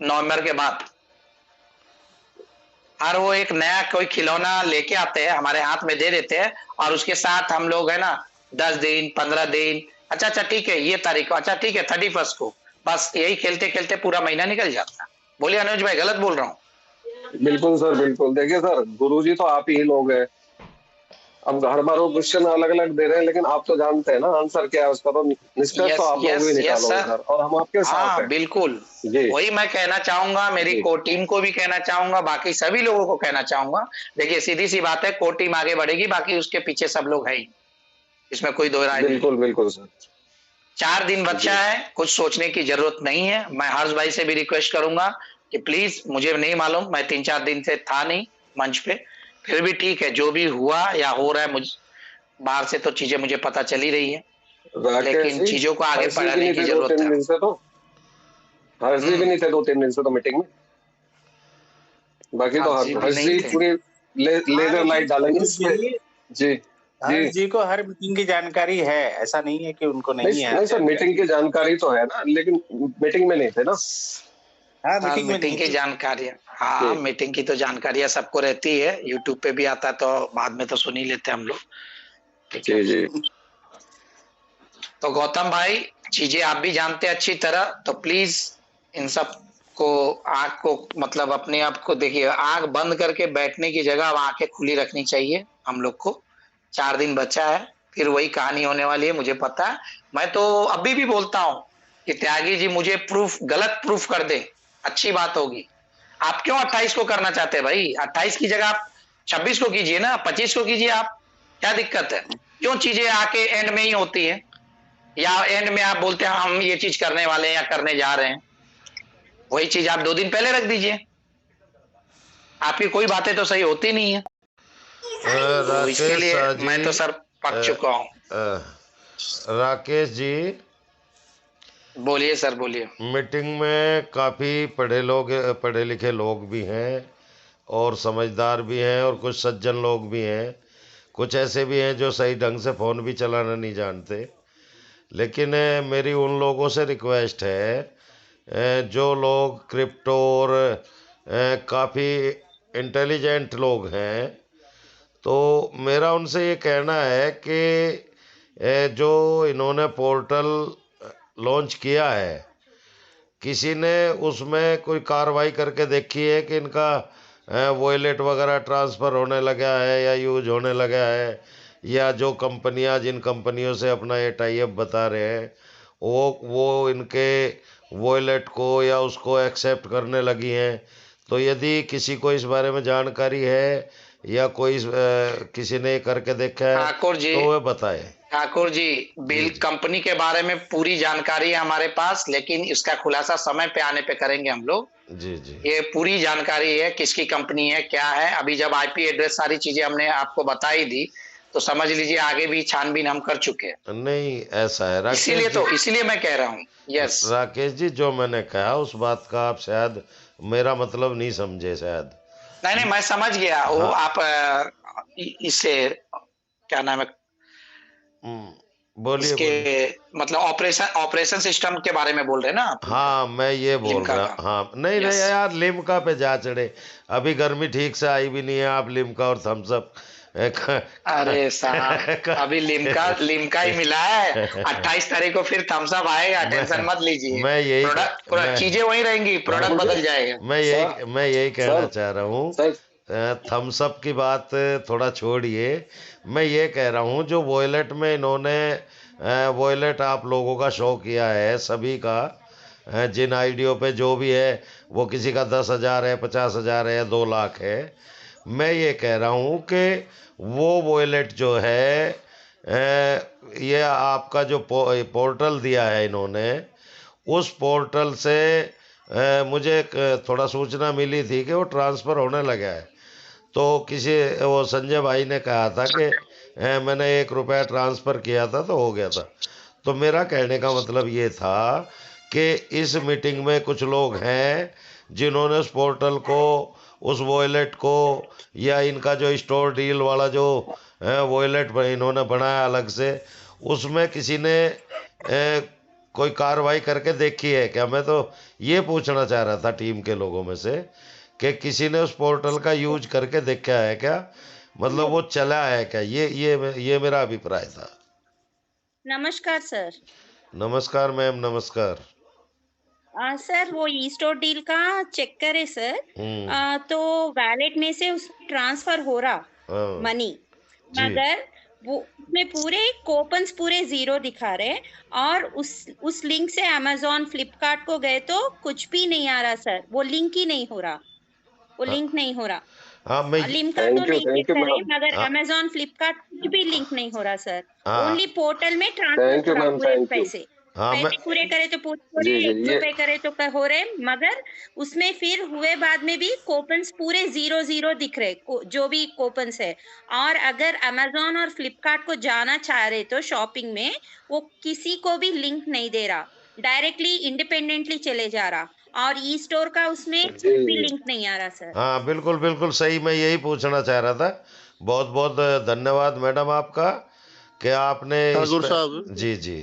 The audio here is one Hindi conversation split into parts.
नवंबर के बाद। और वो एक नया कोई खिलौना लेके आते हैं, हमारे हाथ में दे देते हैं, और उसके साथ हम लोग है ना 10 दिन 15 दिन, अच्छा अच्छा ठीक है ये तारीख को, अच्छा ठीक है 31 को, बस यही खेलते खेलते पूरा महीना निकल जाता है। बोलिए अनुज भाई, गलत बोल रहा हूँ? बिल्कुल सर, बिल्कुल। देखिए सर, गुरुजी तो आप ही लोग हैं। अब हर बार वो क्वेश्चन अलग अलग दे रहे हैं, लेकिन आप तो जानते हैं ना आंसर क्या है उसका, तो निष्कर्ष तो यस आप लोग यस भी यस निकालोगे सर। सर, और हम आपके साथ हाँ हैं। बिल्कुल, जी वही मैं कहना चाहूंगा, मेरी जी। कोर टीम को भी कहना चाहूंगा, बाकी सभी लोगों को कहना चाहूंगा। देखिए सीधी सी बात है, कोर टीम आगे बढ़ेगी, बाकी उसके पीछे सब लोग हैं ही, इसमें कोई दो राय नहीं। बिल्कुल बिल्कुल सर। 4 दिन बच्चा जी है, कुछ सोचने की जरूरत नहीं है। मैं हर्ष भाई से भी रिक्वेस्ट करूंगा कि प्लीज, मुझे नहीं मालूम, मैं 3-4 दिन से था नहीं मंच पे, फिर भी ठीक है, जो भी हुआ या हो रहा है, मुझ बाहर से तो चीजें मुझे पता चल ही रही है, राकेश लेकिन जी, चीजों को आगे हर्ष जी भी बढ़ाने नहीं की थे दो जरूरत तीन है। दिन से तो हर्ष जी भी नहीं थे 2-3 दिन से तो मीटिंग में। बाकी तो हर्ष जी भी हर्ष नहीं जी थे। पूरी हाँ लेजर लाइट लेकिन डालेंगे हर्ष इस पे। जी जी जी। हर्ष जी को हर मीटिंग की जानकारी है, ऐसा नहीं है कि उनको नहीं नहीं है नहीं सर, मीटिंग जानकारी। की जानकारी तो है ना, लेकिन मीटिंग में नहीं थे ना। हाँ हाँ मीटिंग में मीटिंग नहीं की थे। जानकारी, हाँ जी मीटिंग की तो जानकारियां सबको रहती है, यूट्यूब पे भी आता है, तो बाद में तो सुन ही लेते हैं हम लोग। ठीक है, जी जी। तो गौतम भाई, चीजें आप भी जानते हैं अच्छी तरह, तो प्लीज इन सब को, आंख को मतलब अपने आप को देखिए, आंख बंद करके बैठने की जगह अब आंखें खुली रखनी चाहिए हम लोग को। 4 दिन बचा है, फिर वही कहानी होने वाली है, मुझे पता है। मैं तो अभी भी बोलता हूँ कि त्यागी जी मुझे प्रूफ, गलत प्रूफ कर दे, अच्छी बात होगी। आप क्यों 28 को करना चाहते हैं भाई? 28 की जगह आप 26 को कीजिए ना, 25 को कीजिए आप, क्या दिक्कत है? क्यों चीजें आके एंड में ही होती है, या एंड में आप बोलते हैं हम ये चीज करने वाले हैं या करने जा रहे हैं? वही चीज आप 2 दिन पहले रख दीजिए, आपकी कोई बातें तो सही होती नहीं है। तो इसके राकेश लिए शाह जी, मैं तो सर पक चुका हूँ। राकेश जी, बोलिए सर, बोलिए। मीटिंग में काफ़ी पढ़े लिखे लोग भी हैं और समझदार भी हैं, और कुछ सज्जन लोग भी हैं, कुछ ऐसे भी हैं जो सही ढंग से फ़ोन भी चलाना नहीं जानते। लेकिन मेरी उन लोगों से रिक्वेस्ट है, जो लोग क्रिप्टो और काफ़ी इंटेलिजेंट लोग हैं, तो मेरा उनसे ये कहना है कि जो इन्होंने पोर्टल लॉन्च किया है, किसी ने उसमें कोई कार्रवाई करके देखी है कि इनका वॉलेट वगैरह ट्रांसफ़र होने लगा है या यूज होने लगा है, या जो कंपनियां, जिन कंपनियों से अपना ये टाई अप बता रहे हैं, वो इनके वॉलेट को या उसको एक्सेप्ट करने लगी हैं? तो यदि किसी को इस बारे में जानकारी है या कोई किसी ने करके देखा है, ठाकुर जी, तो वह बताए। ठाकुर जी, जी बिल जी कंपनी के बारे में पूरी जानकारी है हमारे पास, लेकिन इसका खुलासा समय पे आने पे करेंगे हम लोग। जी जी। ये पूरी जानकारी है, किसकी कंपनी है क्या है, अभी जब आईपी एड्रेस सारी चीजें हमने आपको बताई दी, तो समझ लीजिए आगे भी छानबीन हम कर चुके हैं। नहीं, ऐसा है राकेश जी, इसीलिए मैं कह रहा हूँ। यस। राकेश जी, जो मैंने कहा उस बात का आप शायद मेरा मतलब नहीं समझे शायद। नहीं नहीं, मैं समझ गया वो, हाँ। आप इससे क्या नाम है, बोलिए इसके बोलिए। मतलब ऑपरेशन ऑपरेशन सिस्टम के बारे में बोल रहे हैं ना आप? हाँ, मैं ये बोल लिम्का रहा, का। हाँ नहीं नहीं यस। यार, लिम्का पे जा चढ़े। अभी गर्मी ठीक से आई भी नहीं है, आप लिम्का और थम्स अप अरे साहब, अभी लिम्का लिम्का ही मिला है, 28 तारीख को फिर थम्स अप आएगा, टेंशन मैं मत लीजिए। मैं यही प्रोडक्ट मैं चीजें वही रहेंगी, प्रोडक्ट हाँ, ठाकुर जी, बदल जाएगा। सर मैं यही कहना सर चाह रहा हूँ। सर। थम्स अप की बात थोड़ा छोड़िए, मैं ये कह रहा हूँ जो वॉलेट में इन्होंने वॉलेट आप लोगों का शो किया है सभी का, जिन आईडियों पे जो भी है, वो किसी का 10,000 है, 50,000 है, 2 लाख है, मैं ये कह रहा हूँ कि वो वॉलेट जो है, ये आपका जो पोर्टल दिया है इन्होंने, उस पोर्टल से मुझे थोड़ा सूचना मिली थी कि वो ट्रांसफ़र होने लगा है। तो किसी, वो संजय भाई ने कहा था कि मैंने 1 रुपया ट्रांसफ़र किया था तो हो गया था। तो मेरा कहने का मतलब ये था कि इस मीटिंग में कुछ लोग हैं जिन्होंने उस पोर्टल को, उस वॉलेट को, या इनका जो स्टोर डील वाला जो वॉलेट इन्होंने बनाया अलग से, उसमें किसी ने कोई कार्रवाई करके देखी है क्या? मैं तो ये पूछना चाह रहा था टीम के लोगों में से कि किसी ने उस पोर्टल का यूज करके देखा है क्या, मतलब वो चला है क्या? ये मेरा अभिप्राय था। नमस्कार सर। नमस्कार मैम, नमस्कार। सर वो ई स्टोर डील का चेक करे सर। तो वैलेट में से उसमें ट्रांसफर हो रहा हाँ मनी, जी। मगर वो उसमें पूरे कूपन्स पूरे जीरो दिखा रहे, और उस लिंक से अमेजोन फ्लिपकार्ट को गए तो कुछ भी नहीं आ रहा सर, वो लिंक ही नहीं हो रहा, वो हाँ, लिंक नहीं हो रहा। हाँ मैं लिंक का तो लिंक थैंक यू करे, मैम, मगर हाँ अमेजोन फ्लिपकार्ट कुछ भी लिंक नहीं हो रहा सर। हाँ ओनली पोर्टल में ट्रांसफर थैंक हो यू रहा मैम, पूरे थैंक यू। पैसे। हाँ मैं पैसे पूरे करे तो पूरे जी जी, 1 ये रुपए करे तो हो रहे, मगर उसमें फिर हुए बाद में भी कूपन्स पूरे जीरो जीरो दिख रहे, जो भी कूपन्स है। और अगर अमेजोन और फ्लिपकार्ट को जाना चाह रहे तो शॉपिंग में, वो किसी को भी लिंक नहीं दे रहा, डायरेक्टली इंडिपेंडेंटली चले जा रहा, और ई स्टोर का उसमें जी कुछ भी जी, लिंक नहीं आ रहा सर। हाँ बिल्कुल बिल्कुल सही, मैं यही पूछना चाह रहा था। बहुत बहुत धन्यवाद मैडम आपका कि आपने इस ठाकुर पे। साहब, जी जी।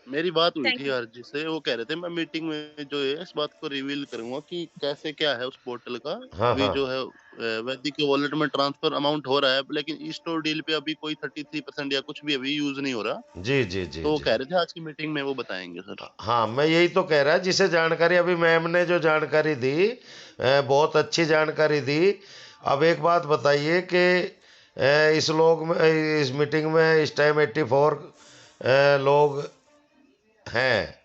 मेरी बात हुई थैंक थी यू। आरजी से। वो कह रहे थे मैं मीटिंग में जो है इस बात को रिवील करूंगा कि कैसे क्या है उस पोर्टल का। हाँ अभी हाँ जो है वैदिक के वॉलेट में ट्रांसफर अमाउंट हो रहा है, लेकिन ई स्टोर डील पे अभी कोई 33% या कुछ भी अभी यूज नहीं हो रहा। जी जी जी तो वो जी। कह रहे थे आज की मीटिंग में वो बताएंगे सर। हाँ मैं यही तो कह रहा, जिसे जानकारी अभी मैम ने जो जानकारी दी, बहुत अच्छी जानकारी दी। अब एक बात बताइए कि इस मीटिंग में इस टाइम 84 लोग हैं,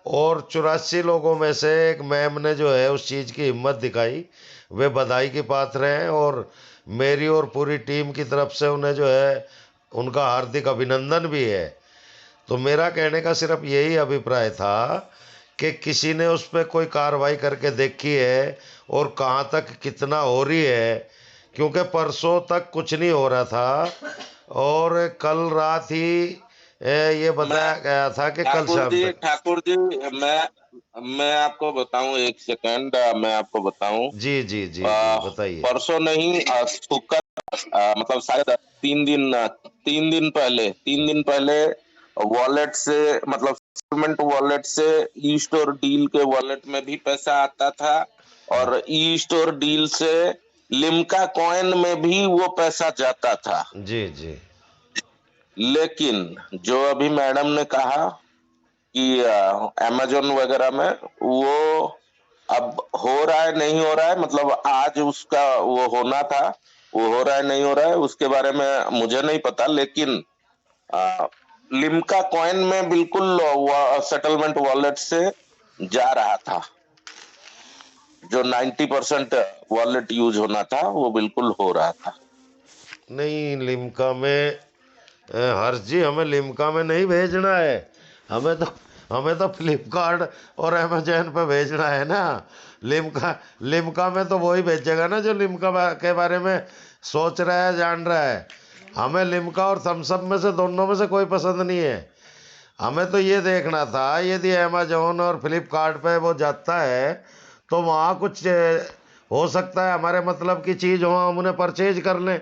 और 84 लोगों में से एक मैम ने जो है उस चीज़ की हिम्मत दिखाई, वे बधाई की पात्र हैं, और मेरी और पूरी टीम की तरफ से उन्हें जो है उनका हार्दिक अभिनंदन भी है। तो मेरा कहने का सिर्फ यही अभिप्राय था कि किसी ने उस पर कोई कार्रवाई करके देखी है और कहाँ तक कितना हो रही है, क्योंकि परसों तक कुछ नहीं हो रहा था, और कल रात ही ये बताया गया था कि कल शाम तक। ठाकुर जी, मैं आपको बताऊं, एक सेकंड मैं आपको बताऊं। जी जी जी जी बताइए। परसों नहीं, शुक्र, मतलब शायद 3 दिन पहले वॉलेट से, मतलब सेटलमेंट वॉलेट से ई स्टोर डील के वॉलेट में भी पैसा आता था, और ई स्टोर डील से लिम्का कॉइन में भी वो पैसा जाता था। जी जी लेकिन जो अभी मैडम ने कहा कि अमेजोन वगैरह में वो अब हो रहा है नहीं हो रहा है, मतलब आज उसका वो होना था, वो हो रहा है नहीं हो रहा है, उसके बारे में मुझे नहीं पता। लेकिन लिम्का कॉइन में बिल्कुल सेटलमेंट वॉलेट से जा रहा था, जो 90% वॉलेट यूज होना था वो बिल्कुल हो रहा था। नहीं, लिम्का में हर्ष जी, हमें लिम्का में नहीं भेजना है, हमें तो फ्लिपकार्ट और अमेजन पे भेजना है ना। लिम्का में तो वही भेजेगा ना जो लिम्का के बारे में सोच रहा है, जान रहा है। हमें लिम्का और थम्सअप में से, दोनों में से कोई पसंद नहीं है। हमें तो ये देखना था, यदि अमेजोन और फ्लिपकार्ट पे वो जाता है तो वहाँ कुछ हो सकता है हमारे मतलब की चीज़ हो, हम उन्हें परचेज कर लें।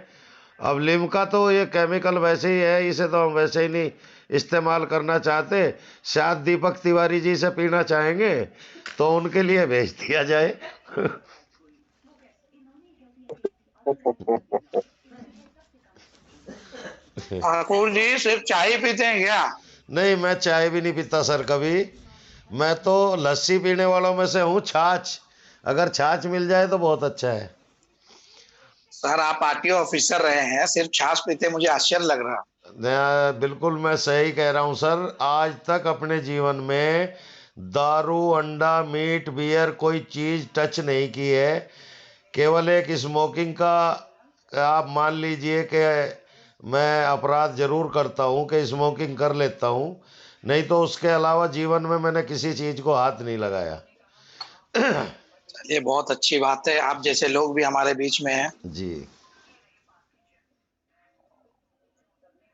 अब लिम्का तो ये केमिकल वैसे ही है, इसे तो हम वैसे ही नहीं इस्तेमाल करना चाहते। शायद दीपक तिवारी जी से पीना चाहेंगे तो उनके लिए भेज दिया जाए। ठाकुर जी सिर्फ चाय ही पीते हैं क्या? नहीं, मैं चाय भी नहीं पीता सर कभी। मैं तो लस्सी पीने वालों में से हूँ। छाछ, अगर छाछ मिल जाए तो बहुत अच्छा है। सर आप आरटीओ ऑफिसर रहे हैं, सिर्फ छाछ पीते, मुझे आश्चर्य लग रहा। बिल्कुल मैं सही कह रहा हूँ सर। आज तक अपने जीवन में दारू, अंडा, मीट, बियर कोई चीज़ टच नहीं की है। केवल एक स्मोकिंग का आप मान लीजिए कि मैं अपराध जरूर करता हूँ कि स्मोकिंग कर लेता हूँ, नहीं तो उसके अलावा जीवन में मैंने किसी चीज़ को हाथ नहीं लगाया। ये बहुत अच्छी बात है, आप जैसे लोग भी हमारे बीच में हैं। जी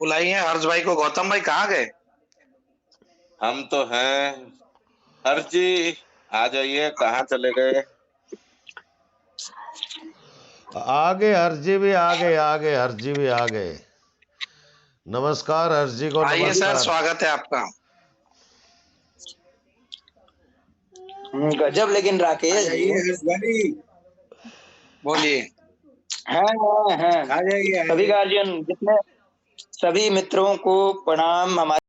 बुलाइए हर्ष भाई को। गौतम भाई कहाँ गए? हम तो हैं। हर्ष जी आ जाइए, कहाँ चले गए? आगे हर्ष जी भी आ गए, आगे हर्ष जी भी आ गए। नमस्कार हर्ष जी को, आइए सर, नमस्कार। स्वागत है आपका। गजब। लेकिन आ राकेश जी जाइए हर्ष भाई, बोलिए। हैं आ जाइए, आ सभी जाइए। गार्जियन जितने सभी मित्रों को प्रणाम। हमारे